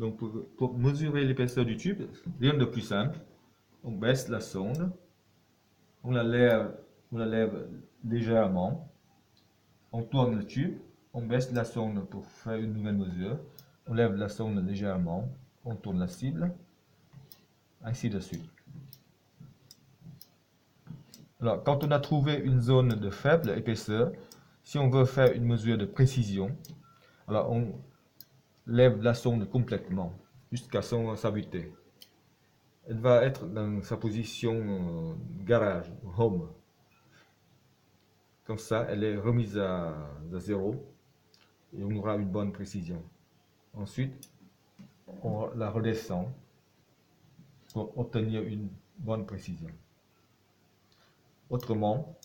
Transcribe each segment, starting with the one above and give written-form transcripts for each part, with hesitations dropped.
Donc pour mesurer l'épaisseur du tube, rien de plus simple. On baisse la sonde, on la lève légèrement, on tourne le tube, on baisse la sonde pour faire une nouvelle mesure, on lève la sonde légèrement, on tourne la cible, ainsi de suite. Alors, quand on a trouvé une zone de faible épaisseur, si on veut faire une mesure de précision, alors on lève la sonde complètement jusqu'à sa vitesse. Elle va être dans sa position garage, home. Comme ça, elle est remise à zéro et on aura une bonne précision. Ensuite, on la redescend pour obtenir une bonne précision. Autrement,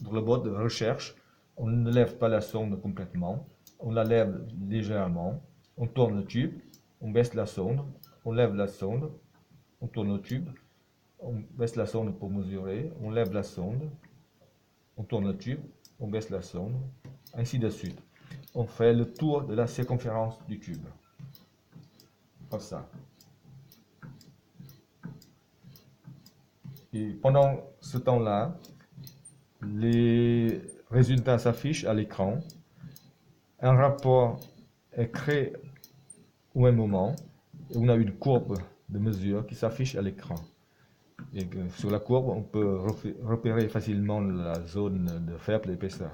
dans le mode de recherche, on ne lève pas la sonde complètement, on la lève légèrement, on tourne le tube, on baisse la sonde, on lève la sonde, on tourne le tube, on baisse la sonde pour mesurer, on lève la sonde, on tourne le tube, on baisse la sonde, ainsi de suite. On fait le tour de la circonférence du tube. Comme ça. Et pendant ce temps-là, les résultats s'affichent à l'écran. Un rapport est créé au même moment. Et on a une courbe de mesure qui s'affiche à l'écran. Et sur la courbe, on peut repérer facilement la zone de faible épaisseur.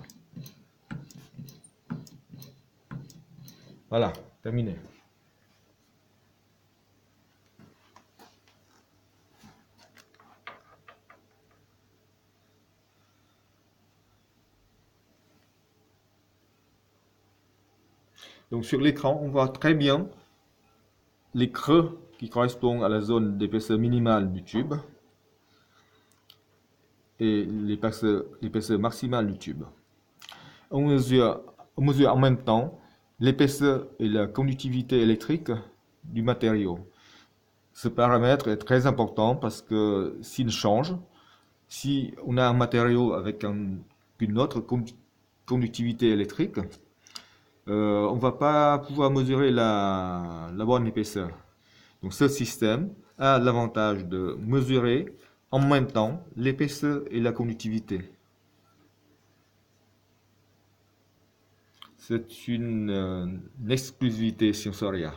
Voilà, terminé. Donc sur l'écran, on voit très bien les creux qui correspondent à la zone d'épaisseur minimale du tube et l'épaisseur maximale du tube. On mesure en même temps l'épaisseur et la conductivité électrique du matériau. Ce paramètre est très important parce que s'il change, si on a un matériau avec une autre conductivité électrique, on ne va pas pouvoir mesurer la bonne épaisseur. Donc ce système a l'avantage de mesurer en même temps l'épaisseur et la conductivité. C'est une exclusivité Sensoria.